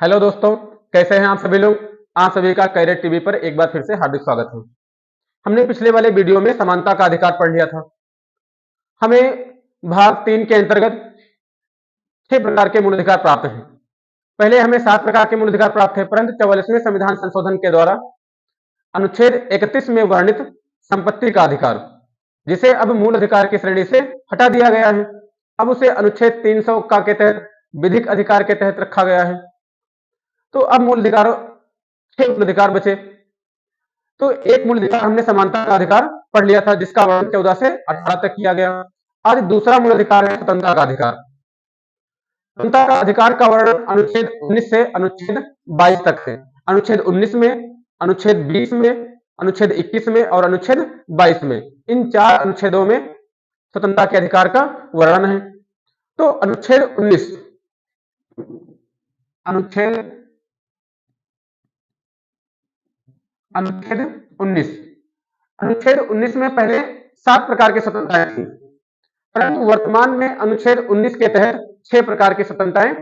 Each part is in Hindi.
हेलो दोस्तों, कैसे हैं आप सभी लोग। आप सभी का कैरेट टीवी पर एक बार फिर से हार्दिक स्वागत है। हमने पिछले वाले वीडियो में समानता का अधिकार पढ़ लिया था। हमें भाग 3 के अंतर्गत 6 प्रकार के मूल अधिकार प्राप्त हैं। पहले हमें 7 प्रकार के मूल अधिकार प्राप्त है, परंतु 44वें संविधान संशोधन के द्वारा अनुच्छेद 31 में वर्णित संपत्ति का अधिकार, जिसे अब मूल अधिकार की श्रेणी से हटा दिया गया है, अब उसे अनुच्छेद 300 का के तहत विधिक अधिकार के तहत रखा गया है। तो अब मूल अधिकार 6 मूल अधिकार बचे। तो एक मूल अधिकार हमने समानता का अधिकार पढ़ लिया था, जिसका वर्णन 14 से 18 तक किया गया। आज दूसरा मूल अधिकार है स्वतंत्रता का अधिकार। स्वतंत्रता का अधिकार का वर्णन अनुच्छेद 19 से अनुच्छेद 22 तक है। अनुच्छेद 19 में, अनुच्छेद 20 में, अनुच्छेद 21 में और अनुच्छेद 22 में, इन 4 अनुच्छेदों में स्वतंत्रता के अधिकार का वर्णन है। तो अनुच्छेद 19 अनुच्छेद 19 में पहले 7 प्रकार की स्वतंत्रताएं थी, परंतु वर्तमान में अनुच्छेद 19 के तहत 6 प्रकार की स्वतंत्रताएं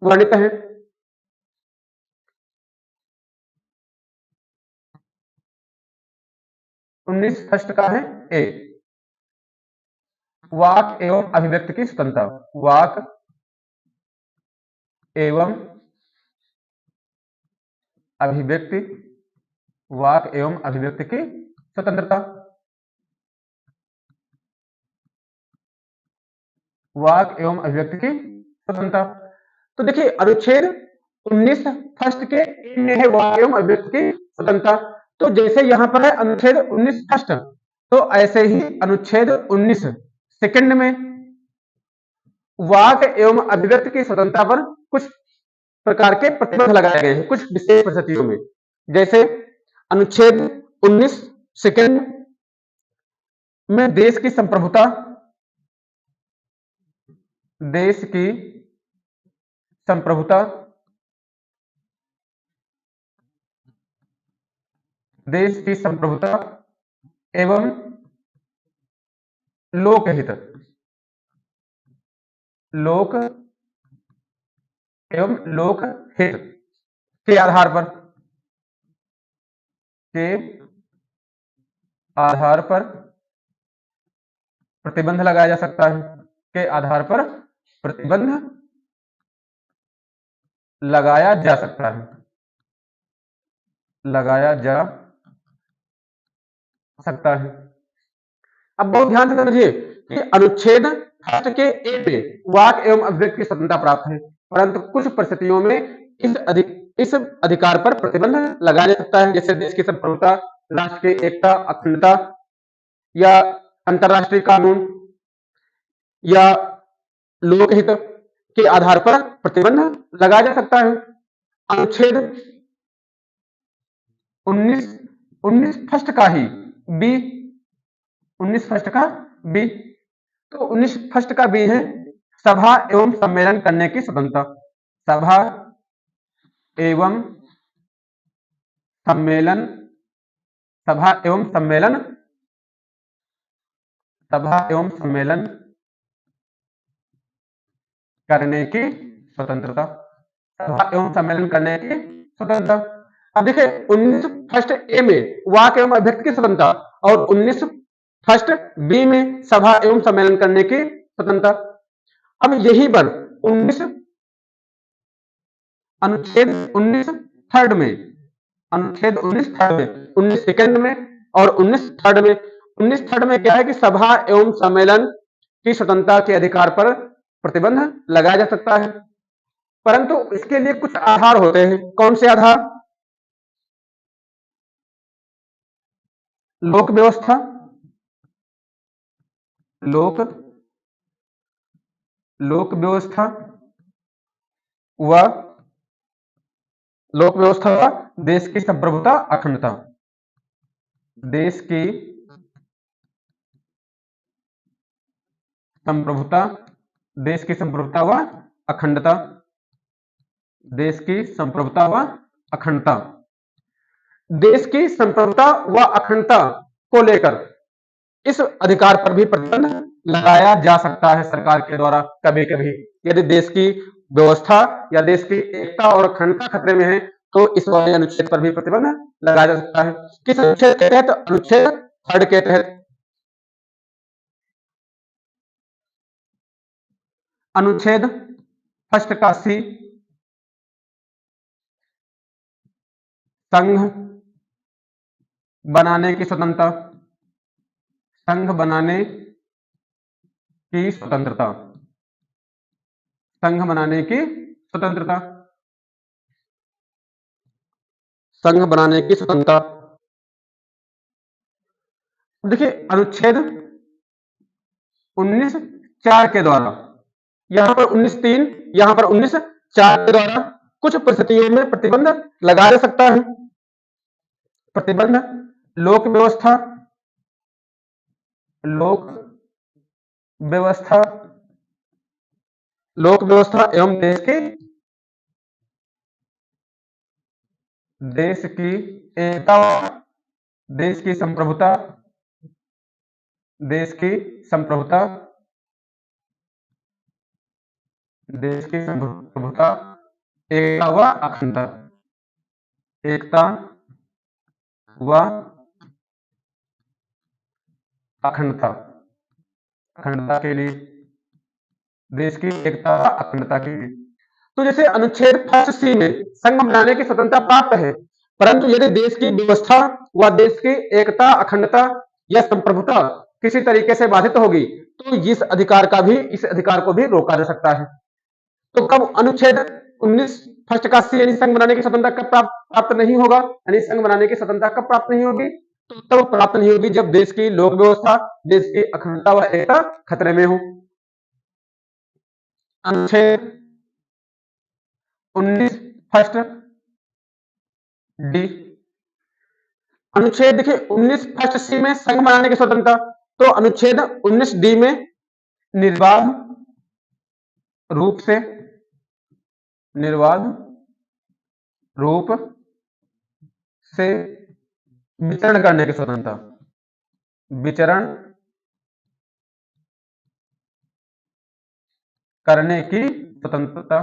वर्णित हैं। फर्स्ट का है ए, वाक एवं अभिव्यक्ति की स्वतंत्रता। वाक एवं अभिव्यक्ति, वाक एवं अभिव्यक्ति की स्वतंत्रता। वाक एवं अभिव्यक्ति की स्वतंत्रता। तो देखिए अनुच्छेद 19 फर्स्ट के ए में है वाक एवं अभिव्यक्ति की स्वतंत्रता। तो जैसे यहां पर है अनुच्छेद 19 फर्स्ट, तो ऐसे ही अनुच्छेद 19 सेकंड में वाक एवं अभिव्यक्ति की स्वतंत्रता पर कुछ प्रकार के प्रतिबंध लगाए गए हैं, कुछ विशेष परिस्थितियों में। जैसे अनुच्छेद 19 सेकंड में देश की संप्रभुता, देश की संप्रभुता, देश की संप्रभुता एवं लोकहित, लोक एवं लोकहित के आधार पर, प्रतिबंध लगाया जा सकता है। के आधार पर प्रतिबंध लगाया जा सकता है, अब बहुत ध्यान से समझिए कि अनुच्छेद फर्स्ट के ए में वाक एवं अभिव्यक्ति की स्वतंत्रता प्राप्त है, परंतु कुछ परिस्थितियों में इस अधिकार पर प्रतिबंध लगाया जा सकता है, जैसे देश की संप्रभुता, राष्ट्र की एकता, अखंडता या अंतरराष्ट्रीय कानून या लोकहित के आधार पर प्रतिबंध लगाया जा सकता है। अनुच्छेद 19 फर्स्ट का ही बी, 19 फर्स्ट का बी, तो 19 फर्स्ट का बी है सभा एवं सम्मेलन करने की स्वतंत्रता। सभा एवं सम्मेलन, सभा एवं सम्मेलन, सभा एवं सम्मेलन करने की स्वतंत्रता, सभा एवं सम्मेलन करने की स्वतंत्रता। अब देखिए 19 फर्स्ट ए में वाक एवं अभिव्यक्ति की स्वतंत्रता और 19 फर्स्ट बी में सभा एवं सम्मेलन करने की स्वतंत्रता। अब यही पर 19 अनुच्छेद 19 थर्ड में, अनुच्छेद 19 थर्ड में, 19 सेकंड में और 19 थर्ड में, 19 थर्ड में क्या है कि सभा एवं सम्मेलन की स्वतंत्रता के अधिकार पर प्रतिबंध लगाया जा सकता है, परंतु इसके लिए कुछ आधार होते हैं। कौन से आधार? लोक व्यवस्था, लोक व्यवस्था व देश की संप्रभुता, अखंडता, देश की संप्रभुता, देश की संप्रभुता व अखंडता, देश की संप्रभुता व अखंडता। देश की संप्रभुता व अखंडता को लेकर इस अधिकार पर भी प्रतिबंध लगाया जा सकता है सरकार के द्वारा कभी कभी, यदि देश की व्यवस्था या देश की एकता और अखंडता खतरे में है तो इस वाले अनुच्छेद पर भी प्रतिबंध लगाया जा सकता है। किस अनुच्छेद के तहत? अनुच्छेद 3 के तहत। अनुच्छेद 1 का सी, संघ बनाने की स्वतंत्रता, संघ बनाने की स्वतंत्रता, संघ बनाने की स्वतंत्रता, संघ बनाने की स्वतंत्रता। देखिए अनुच्छेद 19(4) के द्वारा, यहां पर 19(3), यहां पर 19(4) के द्वारा कुछ परिस्थितियों में प्रतिबंध लगाया जा सकता है। प्रतिबंध लोक व्यवस्था, लोक व्यवस्था, लोक व्यवस्था एवं देश की एकता, देश की संप्रभुता, देश की संप्रभुता, देश की संप्रभुता, एकता व अखंडता, एकता व अखंडता, अखंडता के लिए, देश की एकता व अखंडता के लिए। तो जैसे अनुच्छेद 1 में संघ बनाने की स्वतंत्रता प्राप्त है, परंतु यदि देश की व्यवस्था व देश की एकता, अखंडता या संप्रभुता किसी तरीके से बाधित होगी तो इस अधिकार को भी रोका जा सकता है। तो कब अनुच्छेद 19(1) का सी यानी संघ बनाने की स्वतंत्रता कब प्राप्त नहीं होगा, यानी संघ बनाने की स्वतंत्रता कब प्राप्त नहीं होगी? तो तब प्राप्त नहीं होगी जब देश की लोक व्यवस्था, देश की अखंडता व एकता खतरे में हो। अनुच्छेद 19(1) डी, अनुच्छेद देखिए 19(1) सी में संघ बनाने की स्वतंत्रता, तो अनुच्छेद 19(डी) में निर्बाध रूप से, निर्बाध रूप से विचरण करने की स्वतंत्रता, विचरण करने की स्वतंत्रता,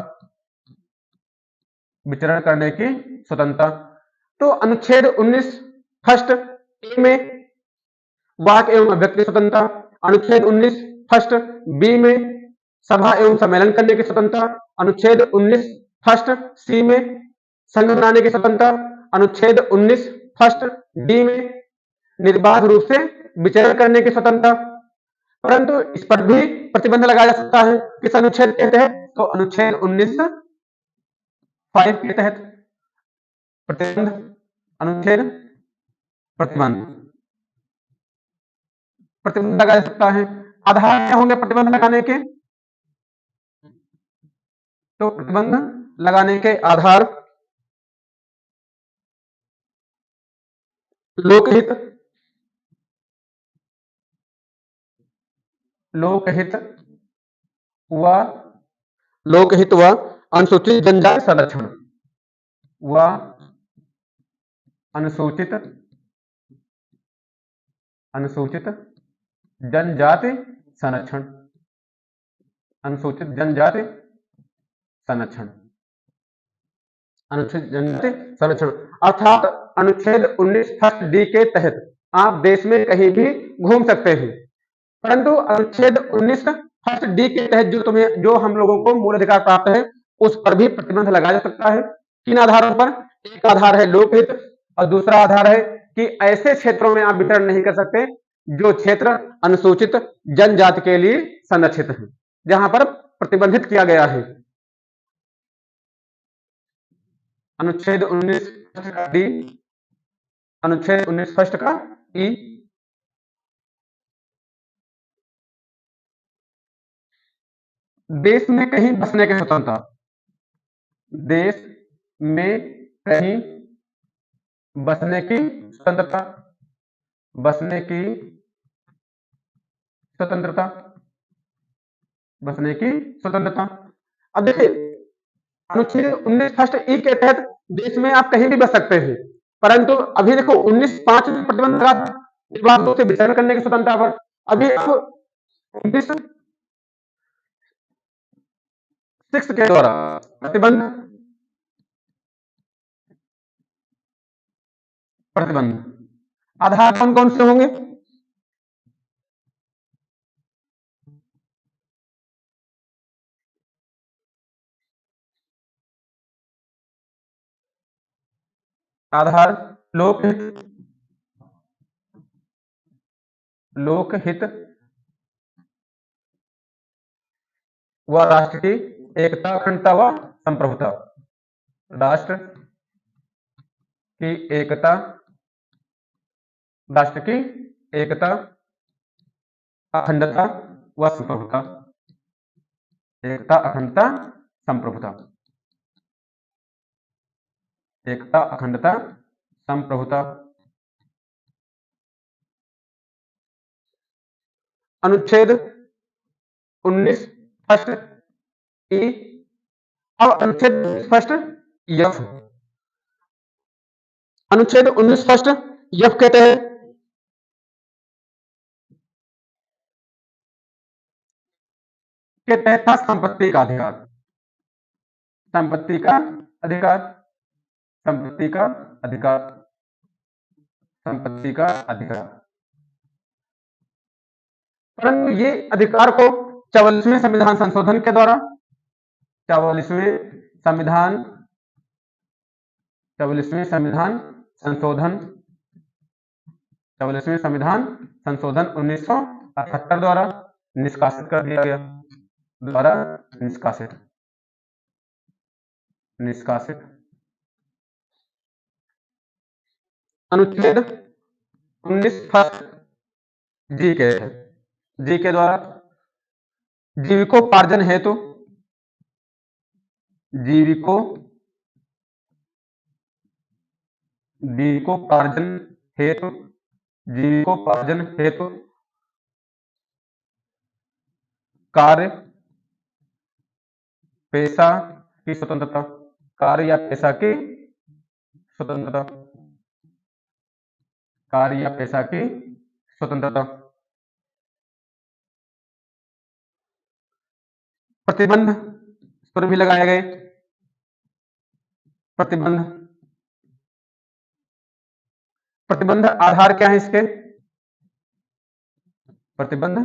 विचरण करने की स्वतंत्रता। तो अनुच्छेद 19(1) ए में वाक एवं अभिव्यक्ति स्वतंत्रता, अनुच्छेद 19(1) बी में सभा एवं सम्मेलन करने की स्वतंत्रता, अनुच्छेद 19(1) सी में संघ बनाने की स्वतंत्रता, अनुच्छेद 19(1) डी में निर्बाध रूप से विचरण करने की स्वतंत्रता। परंतु इस पर भी प्रतिबंध लगाया जा सकता है। किस अनुच्छेद के तहत? तो अनुच्छेद 19(5) के तहत प्रतिबंध, अनुच्छेद प्रतिबंध, प्रतिबंध लगाया जा सकता है। आधार क्या होंगे प्रतिबंध लगाने के? तो प्रतिबंध लगाने के आधार लोकहित, लोकहित व लोकहित व अनुसूचित जनजाति संरक्षण व अनुसूचित अनुसूचित जनजाति संरक्षण, अनुसूचित जनजाति संरक्षण, अनुच्छेद जनजाति संरक्षण। अर्थात अनुच्छेद 19(1) डी के तहत आप देश में कहीं भी घूम सकते हैं, परंतु अनुच्छेद 19(1) डी के तहत जो हम लोगों को मूल अधिकार प्राप्त है उस पर भी प्रतिबंध लगाया जा सकता है। किन आधारों पर? एक आधार है लोकहित और दूसरा आधार है कि ऐसे क्षेत्रों में आप विचरण नहीं कर सकते जो क्षेत्र अनुसूचित जनजाति के लिए संरक्षित है, जहां पर प्रतिबंधित किया गया है। अनुच्छेद 19(1) का डी, अनुच्छेद 19(1) का ई। देश में कहीं बसने की स्वतंत्रता, देश में कहीं बसने की स्वतंत्रता, बसने की स्वतंत्रता, बसने की स्वतंत्रता। अब देखिए अनुच्छेद 19(1) ई के तहत देश में आप कहीं भी बस सकते हैं, परंतु अभी देखो 19(5) में प्रतिबंध लगा था निर्बाध रूप से विचरण करने की स्वतंत्रता पर। अभी अब 19 सिक्स के द्वारा प्रतिबंध प्रतिबंध आधार कौन कौन से होंगे? आधार लोकहित व राष्ट्र की एकता, अखंडता व संप्रभुता। राष्ट्र की एकता, राष्ट्र की एकता, अखंडता व संप्रभुता। एकता, अखंडता, संप्रभुता। एकता, अखंडता, संप्रभुता। अनुच्छेद 19 फर्स्ट ई और अनुच्छेद 19 फर्स्ट यफ। अनुच्छेद 19 फर्स्ट यफ के तहत था संपत्ति का अधिकार। संपत्ति का अधिकार, संपत्ति का अधिकार, संपत्ति का अधिकार। परंतु ये अधिकार को 44वें संविधान संशोधन के द्वारा 44वें संविधान संशोधन 44वें संविधान संशोधन 1978 द्वारा निष्कासित कर दिया गया। द्वारा निष्कासित अनुच्छेद 19 फर्स्ट जी के द्वारा जीविकोपार्जन हेतु जीविकोपार्जन हेतु कार्य पेशा की स्वतंत्रता, कार्य या पेशा की स्वतंत्रता, कार्य या पेशा की स्वतंत्रता। प्रतिबंध इस पर भी लगाए गए। प्रतिबंध आधार क्या है इसके? प्रतिबंध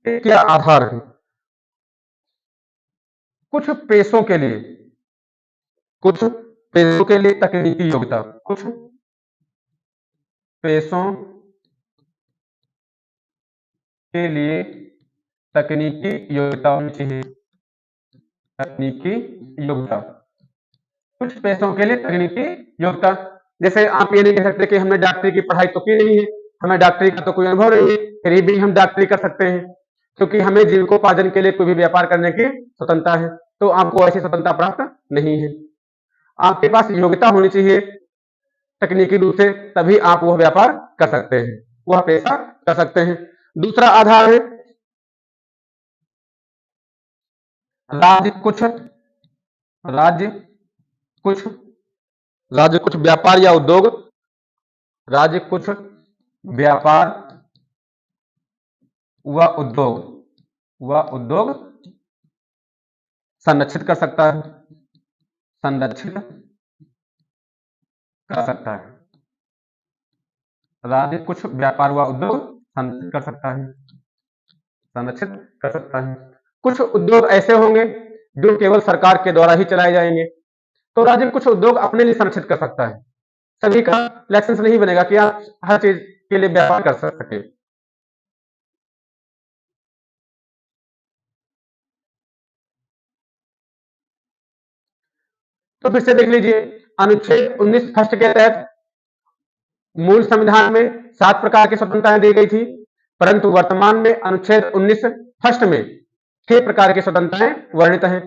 के क्या आधार है? कुछ पेशों के लिए तकनीकी योग्यता, कुछ पेशों के लिए तकनीकी योग्यता होनी चाहिए। तकनीकी योग्यता, कुछ पेशों के लिए तकनीकी योग्यता। जैसे आप ये नहीं कह सकते कि हमने डॉक्टरी की पढ़ाई तो की नहीं है, हमें डॉक्टरी का तो कोई अनुभव नहीं है, फिर भी हम डॉक्टरी कर सकते हैं, क्योंकि हमें जीविकोपार्जन के लिए कोई भी व्यापार करने की स्वतंत्रता है। तो आपको ऐसी स्वतंत्रता प्राप्त नहीं है। आपके पास योग्यता होनी चाहिए तकनीकी रूप से, तभी आप वह व्यापार कर सकते हैं, वह पेशा कर सकते हैं। दूसरा आधार है राज्य कुछ व्यापार या उद्योग, राज्य कुछ व्यापार व उद्योग संरक्षित कर सकता है, राज्य कुछ व्यापार व उद्योग संरक्षित कर सकता है। कुछ उद्योग ऐसे होंगे जो केवल सरकार के द्वारा ही चलाए जाएंगे, तो राज्य कुछ उद्योग अपने लिए संरक्षित कर सकता है। सभी का लाइसेंस नहीं बनेगा कि आप हर चीज के लिए व्यापार कर सके। तो फिर से देख लीजिए, अनुच्छेद 19 फर्स्ट के तहत मूल संविधान में 7 प्रकार की स्वतंत्रताएं दी गई थी, परंतु वर्तमान में अनुच्छेद 19 फर्स्ट में 6 प्रकार की स्वतंत्रताएं वर्णित हैं।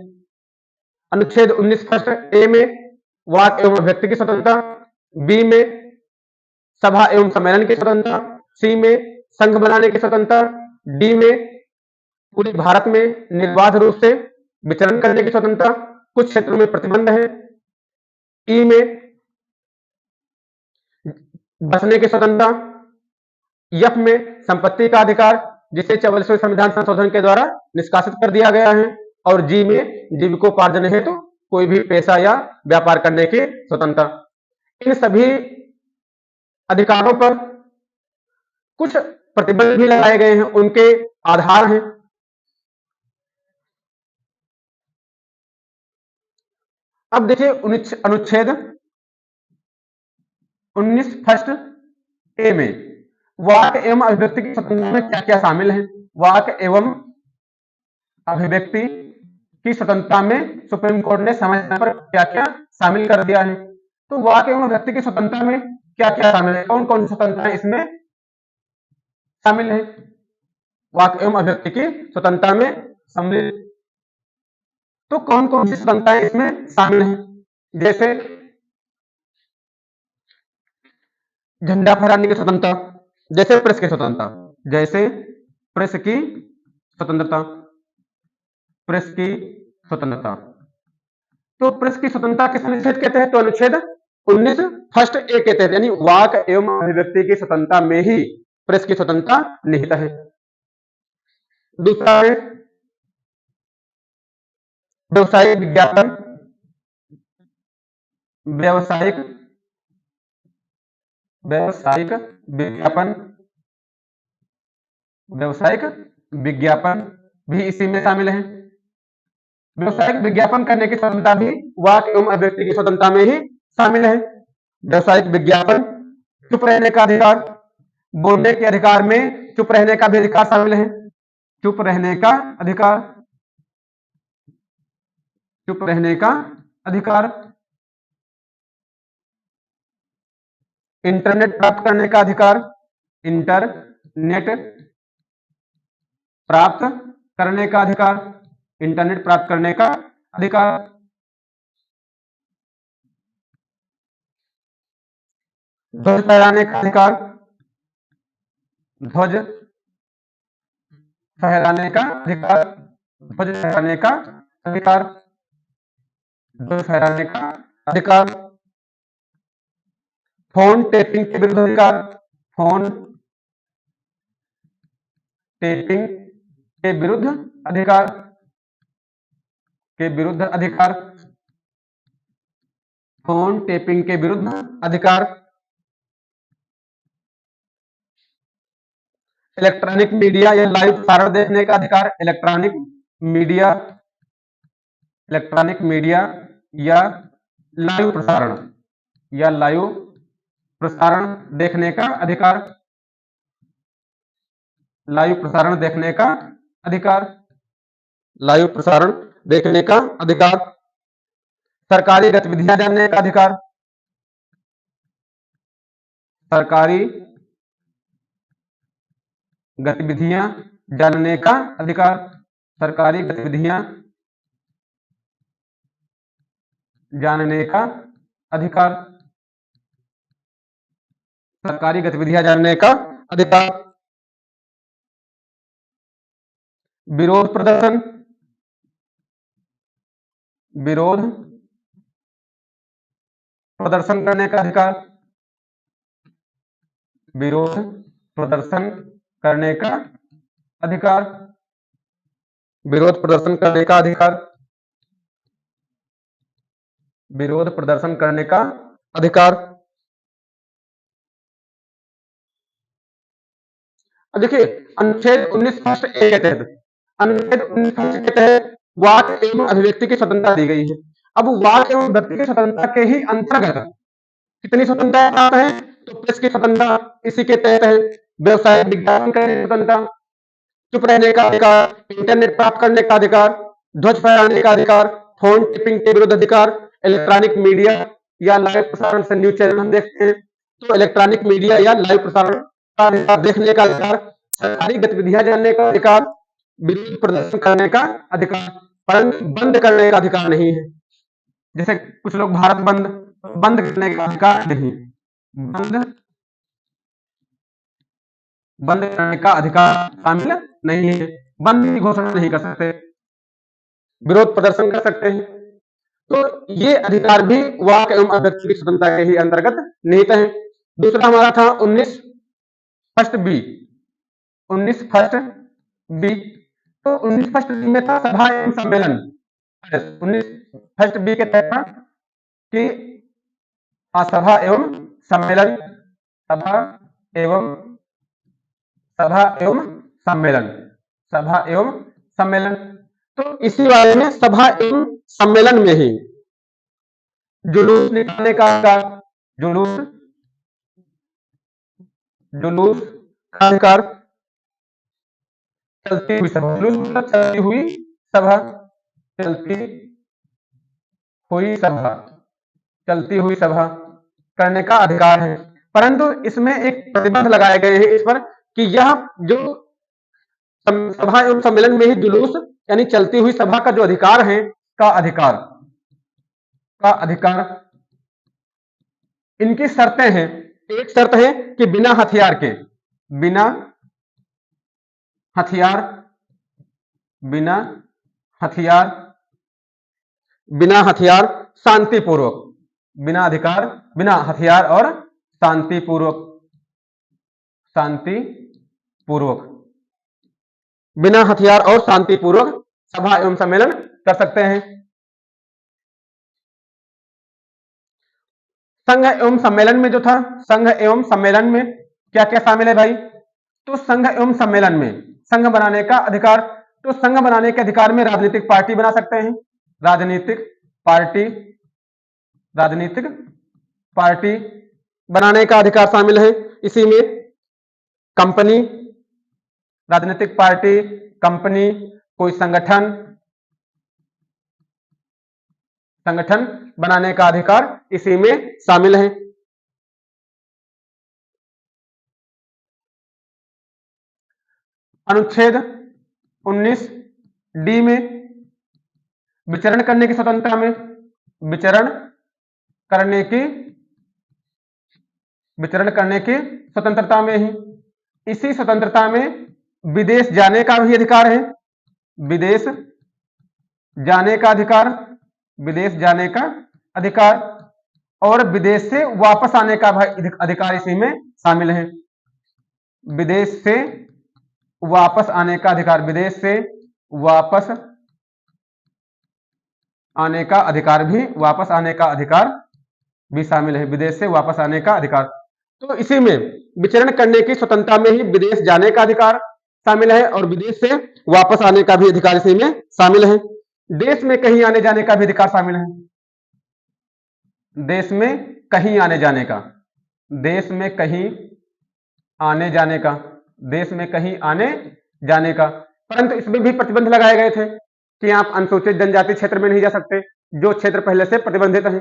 अनुच्छेद 19 फर्स्ट ए में वाक एवं अभिव्यक्ति की स्वतंत्रता, बी में सभा एवं सम्मेलन की स्वतंत्रता, सी में संघ बनाने की स्वतंत्रता, डी में पूरे भारत में निर्बाध रूप से विचरण करने की स्वतंत्रता, कुछ क्षेत्रों में प्रतिबंध है, ई में बसने की स्वतंत्रता, एफ में संपत्ति का अधिकार जिसे 44वें संविधान संशोधन के द्वारा निष्कासित कर दिया गया है, और जी में जीविकोपार्जन हेतु कोई भी पेशा या व्यापार करने की स्वतंत्रता। इन सभी अधिकारों पर कुछ प्रतिबंध भी लगाए गए हैं, उनके आधार हैं। अब देखिए अनुच्छेद 19 फर्स्ट ए में वाक एवं अभिव्यक्ति की स्वतंत्रता में क्या क्या शामिल है। वाक एवं अभिव्यक्ति की स्वतंत्रता में सुप्रीम कोर्ट ने समय समय पर क्या क्या शामिल कर दिया है। तो वाक एवं अभिव्यक्ति की स्वतंत्रता में क्या क्या शामिल है, कौन कौन सी स्वतंत्रताएं इसमें शामिल है। वाक एवं अभिव्यक्ति की स्वतंत्रता में सम्मिलित, तो कौन कौन सी स्वतंत्रताएं इसमें शामिल हैं, जैसे झंडा फहराने की स्वतंत्रता, जैसे प्रेस की स्वतंत्रता, जैसे प्रेस की स्वतंत्रता, प्रेस की स्वतंत्रता। तो प्रेस की स्वतंत्रता किस अनुच्छेद के तहत, तो अनुच्छेद 19 फर्स्ट ए के तहत, यानी वाक एवं अभिव्यक्ति की स्वतंत्रता में ही प्रेस की स्वतंत्रता निहित है। दूसरा है व्यवसायिक विज्ञापन, व्यवसायिक व्यवसायिक विज्ञापन, व्यवसायिक विज्ञापन भी इसी में शामिल है। व्यवसायिक विज्ञापन करने की स्वतंत्रता भी वाक एवं अभिव्यक्ति की स्वतंत्रता में ही शामिल है। व्यवसायिक विज्ञापन, चुप रहने का अधिकार, बोलने के अधिकार में चुप रहने का भी अधिकार शामिल है। चुप रहने का अधिकार, चुप रहने का अधिकार, इंटरनेट प्राप्त करने का अधिकार, इंटरनेट प्राप्त करने का अधिकार, इंटरनेट प्राप्त करने का अधिकार, ध्वज फहराने का अधिकार, ध्वज फहराने का अधिकार, ध्वज फहराने का अधिकार, ध्वज फहराने का अधिकार, फोन टेपिंग के विरुद्ध अधिकार, फोन टेपिंग के विरुद्ध अधिकार, के विरुद्ध अधिकार, फोन टेपिंग के विरुद्ध अधिकार, इलेक्ट्रॉनिक मीडिया या लाइव प्रसारण देखने का अधिकार, इलेक्ट्रॉनिक मीडिया, इलेक्ट्रॉनिक मीडिया या लाइव प्रसारण, या लाइव प्रसारण देखने का अधिकार, लाइव प्रसारण देखने का अधिकार, लाइव प्रसारण देखने का अधिकार, सरकारी गतिविधियां जानने का अधिकार, सरकारी गतिविधियां जानने का अधिकार, सरकारी गतिविधियां जानने का अधिकार, सरकारी गतिविधियां जानने का अधिकार, विरोध प्रदर्शन, विरोध प्रदर्शन करने का अधिकार, विरोध प्रदर्शन करने का अधिकार, विरोध प्रदर्शन करने का अधिकार, विरोध प्रदर्शन करने का अधिकार। अब देखिए अनुच्छेद 19 फर्स्ट ए के तहत, अनुच्छेद 19 फर्स्ट के तहत वाक एवं अभिव्यक्ति की स्वतंत्रता दी गई है। अब वाक एवं अभिव्यक्ति की स्वतंत्रता के ही अंतर्गत कितनी स्वतंत्रता प्राप्त है, तो प्रेस की स्वतंत्रता इसी के तहत है। व्यवसाय विज्ञापन करने की स्वतंत्रता, चुप रहने का अधिकार, इंटरनेट प्राप्त करने का अधिकार, ध्वज फहराने का अधिकार, फोन टिपिंग के विरुद्ध अधिकार, इलेक्ट्रॉनिक मीडिया या लाइव प्रसारण से न्यूज चैनल हम देखते हैं, तो इलेक्ट्रॉनिक मीडिया या लाइव प्रसारण का अधिकार, देखने का अधिकार, सरकारी गतिविधियां जानने का अधिकार, विरोध प्रदर्शन करने का अधिकार, परंतु बंद करने का अधिकार नहीं है। जैसे कुछ लोग भारत बंद, बंद करने का अधिकार नहीं, बंद बंद करने का अधिकार शामिल नहीं है, बंद की घोषणा नहीं कर सकते, विरोध प्रदर्शन कर सकते हैं। तो ये अधिकार भी वाक एवं अभिव्यक्ति की स्वतंत्रता के ही अंतर्गत निहित है। दूसरा हमारा था 19 फर्स्ट बी, 19 फर्स्ट बी, तो 19 फर्स्ट बी में था सभा एवं सम्मेलन। 19 फर्स्ट बी के तहत था कि सभा एवं सम्मेलन, सभा एवं सभा एवं सम्मेलन, सभा एवं सम्मेलन। तो इसी बारे में सभा एवं सम्मेलन में ही जुलूस निकालने का अधिकार, जुलूस जुलूस का अधिकार, चलती हुई सभा, जुलूस मतलब चलती हुई सभा, चलती हुई सभा, चलती हुई सभा करने का अधिकार है। परंतु इसमें एक प्रतिबंध लगाए गए हैं इस पर कि यह जो सभा एवं सम्मेलन में ही जुलूस यानी चलती हुई सभा का जो अधिकार है का अधिकार इनकी शर्तें हैं। एक शर्त है कि बिना हथियार के, बिना हथियार, बिना हथियार, बिना हथियार, शांतिपूर्वक, बिना अधिकार, बिना हथियार और शांतिपूर्वक, शांतिपूर्वक, बिना हथियार और शांतिपूर्वक सभा एवं सम्मेलन कर सकते हैं। संघ एवं सम्मेलन में जो था, संघ एवं सम्मेलन में क्या क्या शामिल है भाई? तो संघ एवं सम्मेलन में संघ बनाने का अधिकार, तो संघ बनाने के अधिकार में राजनीतिक पार्टी बना सकते हैं, राजनीतिक पार्टी, राजनीतिक पार्टी बनाने का अधिकार शामिल है। इसी में कंपनी, राजनीतिक पार्टी, कंपनी, कोई संगठन, संगठन बनाने का अधिकार इसी में शामिल है। अनुच्छेद 19 डी में विचरण करने की स्वतंत्रता में, विचरण करने की, विचरण करने की स्वतंत्रता में ही, इसी स्वतंत्रता में विदेश जाने का भी अधिकार है, विदेश जाने का अधिकार, विदेश जाने का अधिकार और विदेश से वापस आने का अधिकार इसी में शामिल है। विदेश से वापस आने का अधिकार, विदेश से वापस आने का अधिकार भी, वापस आने का अधिकार भी शामिल है, विदेश से वापस आने का अधिकार। तो इसी में विचरण करने की स्वतंत्रता में ही विदेश जाने का अधिकार शामिल है और विदेश से वापस आने का भी अधिकार इसी में शामिल है। देश में कहीं आने जाने का भी अधिकार शामिल है, देश में कहीं आने जाने का, देश में कहीं आने जाने का, देश में कहीं आने जाने का। परंतु इसमें भी प्रतिबंध लगाए गए थे कि आप अनुसूचित जनजाति क्षेत्र में नहीं जा सकते, जो क्षेत्र पहले से प्रतिबंधित है।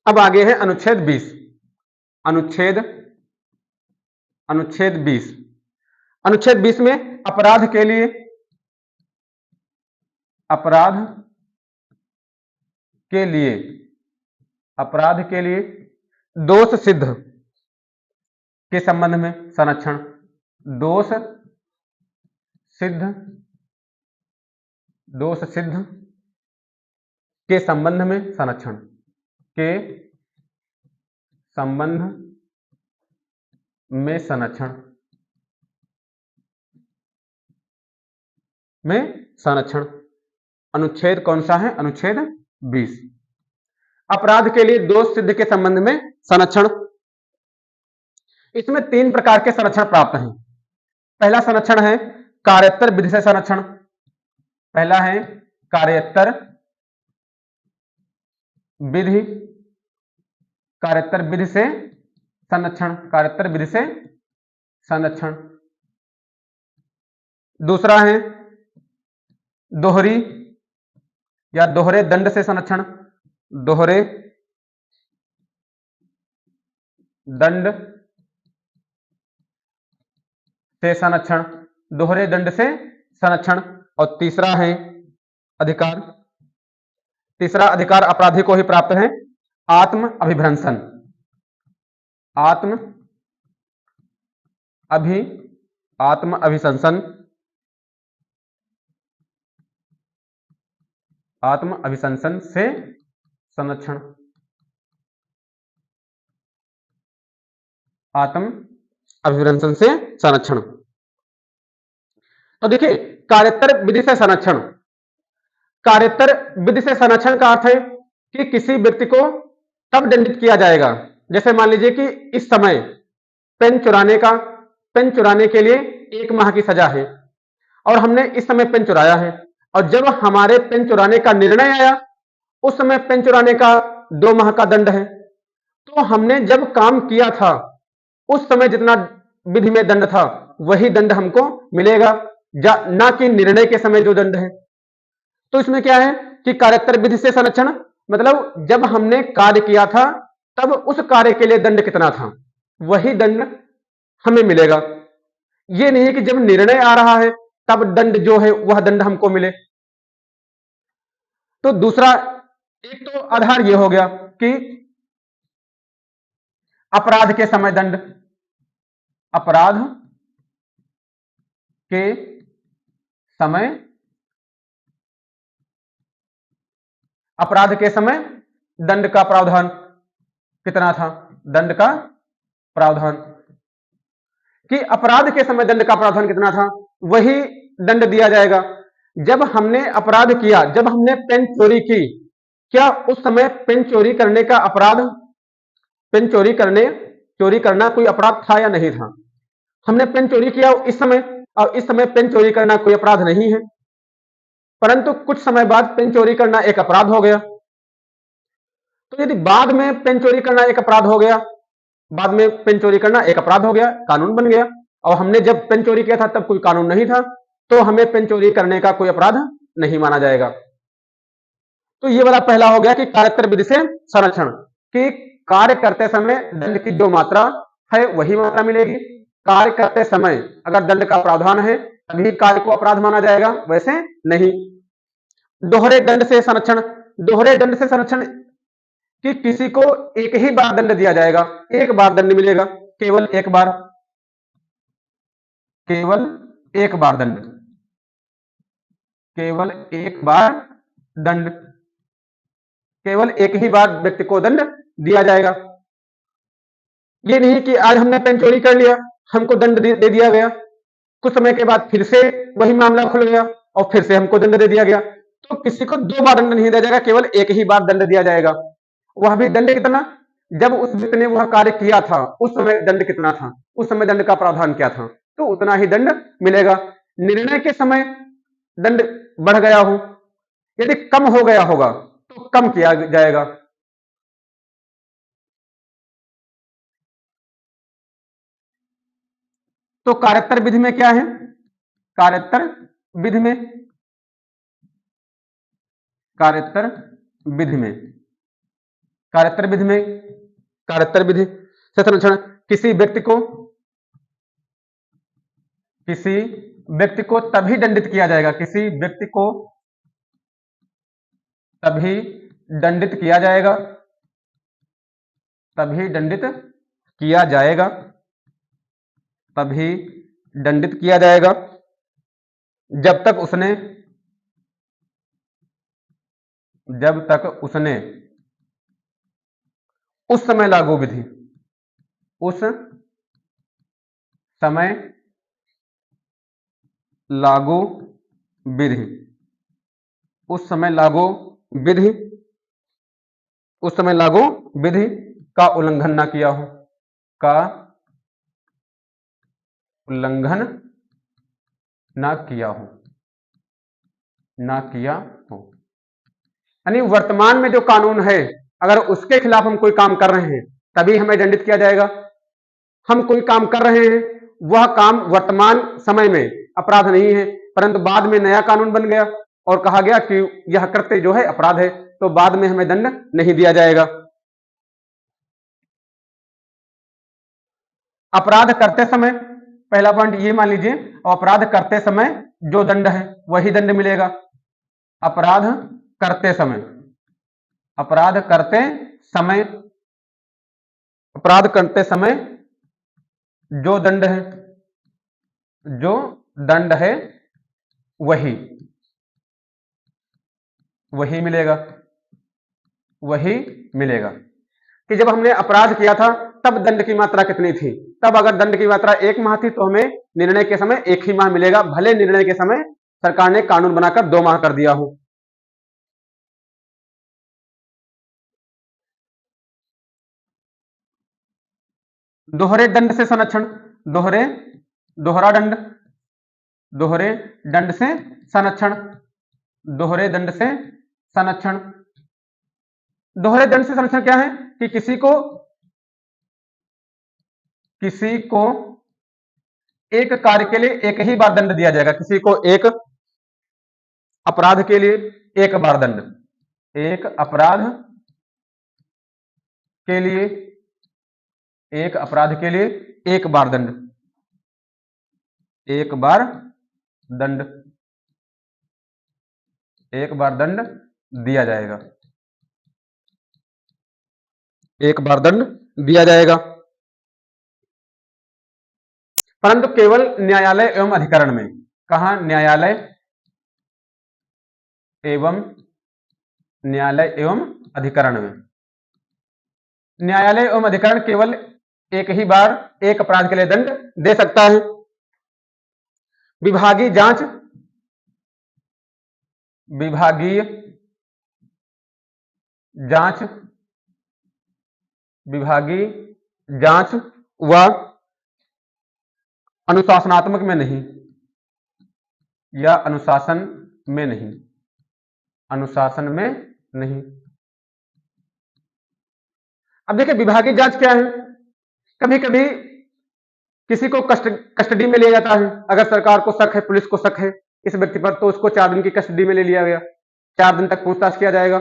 अब आगे है अनुच्छेद 20, अनुच्छेद अनुच्छेद 20, अनुच्छेद 20 में अपराध के लिए, अपराध के लिए, अपराध के लिए दोष सिद्ध के संबंध में संरक्षण, दोष सिद्ध, दोष सिद्ध के संबंध में संरक्षण, के संबंध में संरक्षण, में संरक्षण। अनुच्छेद कौन सा है? अनुच्छेद 20। अपराध के लिए दोष सिद्ध के संबंध में संरक्षण। इसमें 3 प्रकार के संरक्षण प्राप्त हैं। पहला संरक्षण है कार्योत्तर विधि से संरक्षण, पहला है कार्योत्तर विधि, कार्योत्तर विधि से संरक्षण, कार्योत्तर विधि से संरक्षण। दूसरा है दोहरी या दोहरे दंड से संरक्षण, दोहरे दंड से संरक्षण, दोहरे दंड से संरक्षण। और तीसरा है अधिकार, तीसरा अधिकार अपराधी को ही प्राप्त है आत्म अभिभ्रंशन, आत्म अभिशंसन, आत्म अभिशंसन से संरक्षण। आत्म अभिवंशन से संरक्षण। तो देखिए, कार्योत्तर विधि से संरक्षण, कार्योत्तर विधि से संरक्षण का अर्थ है कि किसी व्यक्ति को तब दंडित किया जाएगा, जैसे मान लीजिए कि इस समय पेन चुराने के लिए 1 माह की सजा है और हमने इस समय पेन चुराया है, और जब हमारे पेन चुराने का निर्णय आया उस समय पेन चुराने का 2 माह का दंड है। तो हमने जब काम किया था उस समय जितना विधि में दंड था वही दंड हमको मिलेगा, ना कि निर्णय के समय जो दंड है। तो इसमें क्या है कि कार्योत्तर विधि से संरक्षण मतलब जब हमने कार्य किया था तब उस कार्य के लिए दंड कितना था वही दंड हमें मिलेगा। ये नहीं है कि जब निर्णय आ रहा है तब दंड जो है वह दंड हमको मिले। तो दूसरा, एक तो आधार यह हो गया कि अपराध के समय दंड, अपराध के समय, अपराध के समय दंड का प्रावधान कितना था, दंड का प्रावधान कि अपराध के समय दंड का प्रावधान कितना था वही दंड दिया जाएगा। जब हमने अपराध किया, जब हमने पेन चोरी की, क्या उस समय पेन चोरी करने का अपराध, पेन चोरी करना कोई अपराध था या नहीं था? हमने पेन चोरी किया इस समय, और इस समय पेन चोरी करना कोई अपराध नहीं है, परंतु कुछ समय बाद पेन चोरी करना एक अपराध हो गया। तो यदि बाद में पेन चोरी करना एक अपराध हो गया, बाद में पेन चोरी करना एक अपराध हो गया, कानून बन गया, और हमने जब पेन चोरी किया था तब कोई कानून नहीं था, तो हमें पेन चोरी करने का कोई अपराध नहीं माना जाएगा। तो ये वाला पहला हो गया कि कार्योत्तर विधि से संरक्षण, कि कार्य करते समय दंड की जो मात्रा है वही मात्रा मिलेगी। कार्य करते समय अगर दंड का प्रावधान है तभी कार्य को अपराध माना जाएगा, वैसे नहीं। दोहरे दंड से संरक्षण, दोहरे दंड से संरक्षण कि किसी को एक ही बार दंड दिया जाएगा, एक बार दंड मिलेगा, केवल एक बार, केवल एक बार दंड, केवल एक बार दंड, केवल एक ही बार व्यक्ति को दंड दिया जाएगा। ये नहीं कि आज हमने पेन चोरी कर लिया, हमको दंड दे दिया गया, कुछ समय के बाद फिर से वही मामला खुल गया और फिर से हमको दंड दे दिया गया। तो किसी को 2 बार दंड नहीं दिया जाएगा, केवल एक ही बार दंड दिया जाएगा। वह भी दंड कितना, जब उस व्यक्ति ने वह कार्य किया था उस समय दंड कितना था, उस समय दंड का प्रावधान क्या था, तो उतना ही दंड मिलेगा। निर्णय के समय दंड बढ़ गया हो, यदि कम हो गया होगा तो कम किया जाएगा। तो कार्योत्तर विधि में क्या है, कार्योत्तर विधि में, कार्योत्तर विधि में, कार्योत्तर विधि में, कार्योत्तर विधि से संरक्षण किसी व्यक्ति को तभी दंडित किया जाएगा, किसी व्यक्ति को तभी दंडित किया जाएगा, तभी दंडित किया जाएगा, तभी दंडित किया जाएगा जब तक उसने उस समय लागू विधि, उस समय लागू विधि, उस समय लागू विधि, उस समय लागू विधि का उल्लंघन ना किया हो, का उल्लंघन ना किया हो, ना किया हो। यानी वर्तमान में जो कानून है अगर उसके खिलाफ हम कोई काम कर रहे हैं तभी हमें दंडित किया जाएगा। हम कोई काम कर रहे हैं, वह काम वर्तमान समय में अपराध नहीं है, परंतु बाद में नया कानून बन गया और कहा गया कि यह कृत्य जो है अपराध है, तो बाद में हमें दंड नहीं दिया जाएगा। अपराध करते समय, पहला पॉइंट ये मान लीजिए, अपराध करते समय जो दंड है वही दंड मिलेगा। अपराध करते समय, अपराध करते समय, अपराध करते समय जो दंड है, जो दंड है वही मिलेगा, वही मिलेगा। कि जब हमने अपराध किया था तब दंड की मात्रा कितनी थी। तब अगर दंड की मात्रा 1 माह थी तो हमें निर्णय के समय 1 ही माह मिलेगा, भले निर्णय के समय सरकार ने कानून बनाकर 2 माह कर दिया हो। दोहरे दंड से संरक्षण, दोहरा दंड, दोहरे दंड से संरक्षण, दोहरे दंड से संरक्षण। दोहरे दंड से संरक्षण क्या है कि किसी को एक कार्य के लिए एक ही बार दंड दिया जाएगा। किसी को एक अपराध के लिए एक बार दंड, एक अपराध के लिए एक बार दंड, एक बार दंड दिया जाएगा, एक बार दंड दिया जाएगा। परंतु केवल न्यायालय एवं अधिकरण में। कहा? न्यायालय एवं अधिकरण में। न्यायालय एवं अधिकरण केवल एक ही बार एक अपराध के लिए दंड दे सकता है। विभागीय जांच, व अनुशासनात्मक में नहीं, या अनुशासन में नहीं। अब देखिए विभागीय जांच क्या है। कभी कभी किसी को कस्टडी में लिया जाता है। अगर सरकार को शक है, पुलिस को शक है इस व्यक्ति पर, तो उसको 4 दिन की कस्टडी में ले लिया गया, 4 दिन तक पूछताछ किया जाएगा।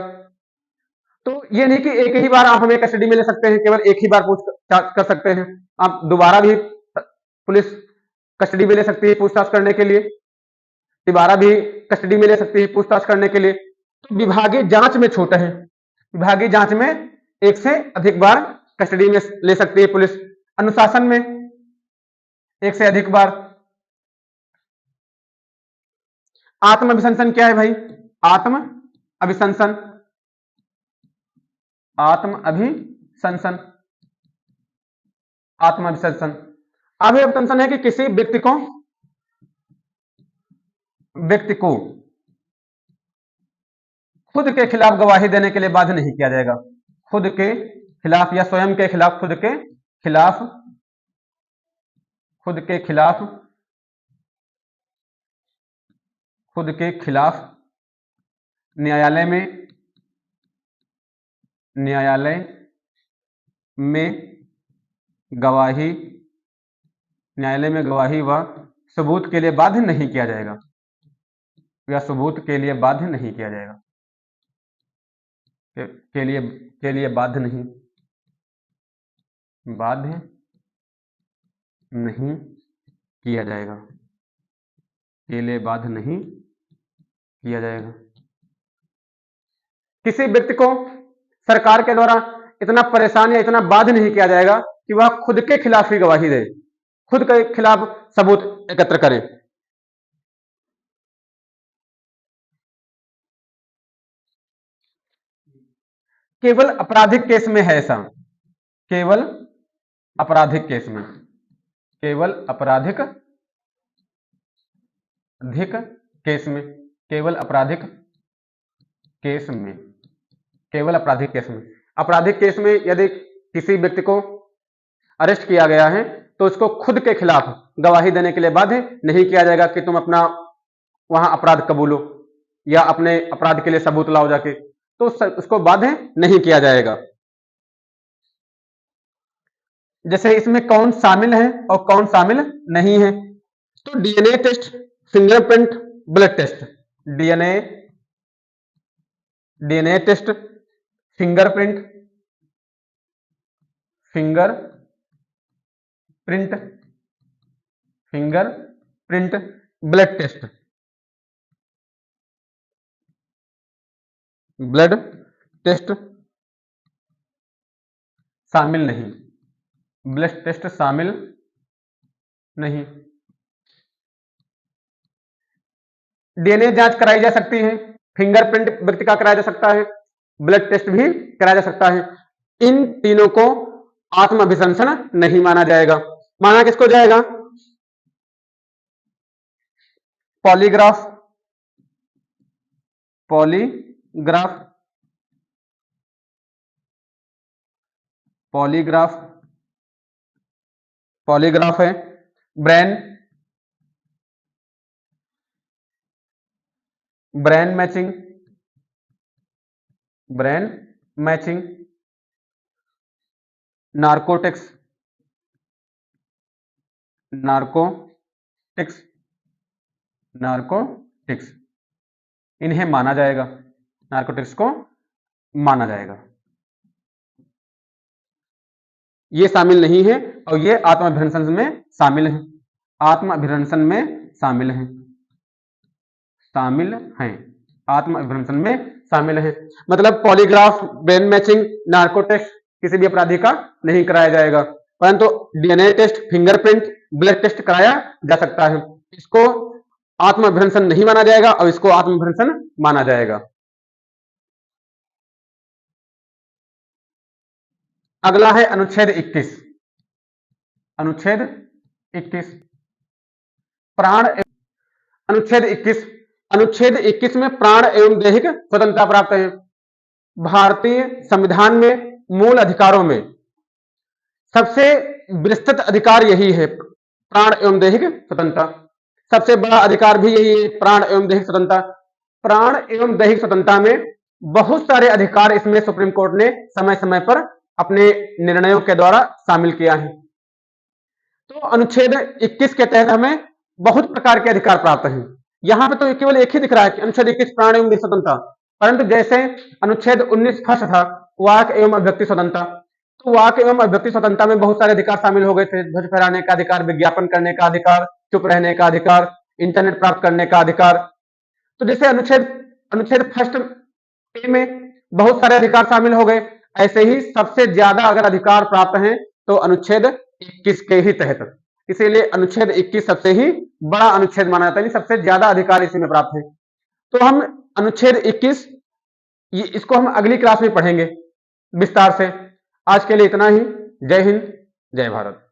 तो ये नहीं कि एक ही बार आप हमें कस्टडी में ले सकते हैं, केवल एक ही बार पूछताछ कर सकते हैं। आप दोबारा भी पुलिस कस्टडी में ले सकती है पूछताछ करने के लिए, दोबारा भी कस्टडी में ले सकती है पूछताछ करने के लिए। तो विभागीय जांच में छूट है। विभागीय जांच में एक से अधिक बार कस्टडी में ले सकती है पुलिस। अनुशासन में एक से अधिक बार। आत्म अभिशंसन क्या है भाई? आत्म अभिशंसन अभिशंसन है कि किसी व्यक्ति को खुद के खिलाफ गवाही देने के लिए बाध्य नहीं किया जाएगा। खुद के खिलाफ या स्वयं के खिलाफ, खुद के खिलाफ न्यायालय में गवाही व सबूत के लिए बाध्य नहीं किया जाएगा, या सबूत के लिए बाध्य नहीं किया जाएगा, के लिए बाध्य नहीं किया जाएगा, के लिए बाध्य नहीं किया जाएगा। किसी व्यक्ति को सरकार के द्वारा इतना परेशान या इतना बाध्य नहीं किया जाएगा कि वह खुद के खिलाफ ही गवाही दे, खुद के खिलाफ सबूत एकत्र करे। केवल आपराधिक केस में है ऐसा, केवल आपराधिक केस में, केवल आपराधिक केस में। आपराधिक केस में यदि किसी व्यक्ति को अरेस्ट किया गया है तो उसको खुद के खिलाफ गवाही देने के लिए बाध्य नहीं किया जाएगा कि तुम अपना वहां अपराध कबूलो या अपने अपराध के लिए सबूत लाओ जाके, तो उसको बाध्य नहीं किया जाएगा। जैसे इसमें कौन शामिल है और कौन शामिल नहीं है, तो DNA test, fingerprint, blood test. DNA test, fingerprint, blood test शामिल नहीं, ब्लड टेस्ट शामिल नहीं। डीएनए जांच कराई जा सकती है, फिंगरप्रिंट व्यक्ति का कराया जा सकता है, ब्लड टेस्ट भी कराया जा सकता है। इन तीनों को आत्म अभिशंसन नहीं माना जाएगा। माना किसको जाएगा? पॉलीग्राफ, पॉलीग्राफ, पॉलीग्राफ, पॉलीग्राफ है। Brain, brain matching, brain matching. Narcotics, narcotics, narcotics, इन्हें माना जाएगा, नार्कोटिक्स को माना जाएगा। ये शामिल नहीं है और ये आत्माभिरंसन में शामिल है, आत्माभिरंसन में शामिल है, शामिल हैं, आत्माभिरंसन में शामिल है। मतलब पॉलीग्राफ, ब्रेन मैचिंग, नार्कोटिक्स किसी भी अपराधी का नहीं कराया जाएगा, परंतु DNA test, fingerprint, blood test कराया जा सकता है। इसको आत्माभिरंसन नहीं माना जाएगा और इसको आत्माभिरंसन माना जाएगा। अगला है अनुच्छेद 21। अनुच्छेद 21 प्राण, अनुच्छेद 21, अनुच्छेद 21 में प्राण एवं दैहिक स्वतंत्रता प्राप्त है। भारतीय संविधान में मूल अधिकारों में सबसे विस्तृत अधिकार यही है, प्राण एवं दैहिक स्वतंत्रता। सबसे बड़ा अधिकार भी यही है, प्राण एवं दैहिक स्वतंत्रता। प्राण एवं दैहिक स्वतंत्रता में बहुत सारे अधिकार इसमें सुप्रीम कोर्ट ने समय समय पर अपने निर्णयों के द्वारा शामिल किया है। तो अनुच्छेद 21 के तहत हमें बहुत प्रकार के अधिकार प्राप्त हैं। यहां पे तो केवल एक ही दिख रहा है कि अनुच्छेद 21 प्राण एवं दैहिक स्वतंत्रता, परंतु जैसे अनुच्छेद 19 फर्स्ट था, वाक एवं अभिव्यक्ति स्वतंत्रता, तो वाक एवं अभिव्यक्ति स्वतंत्रता में बहुत सारे अधिकार शामिल हो गए थे। ध्वज फहराने का अधिकार, विज्ञापन करने का अधिकार, चुप रहने का अधिकार, इंटरनेट प्राप्त करने का अधिकार। तो जैसे अनुच्छेद अनुच्छेद फर्स्ट ए में बहुत सारे अधिकार शामिल हो गए, ऐसे ही सबसे ज्यादा अगर अधिकार प्राप्त हैं तो अनुच्छेद 21 के ही तहत। इसीलिए अनुच्छेद 21 सबसे ही बड़ा अनुच्छेद माना जाता है, सबसे ज्यादा अधिकार इसी में प्राप्त है। तो हम अनुच्छेद 21 इसको हम अगली क्लास में पढ़ेंगे विस्तार से। आज के लिए इतना ही। जय हिंद, जय भारत।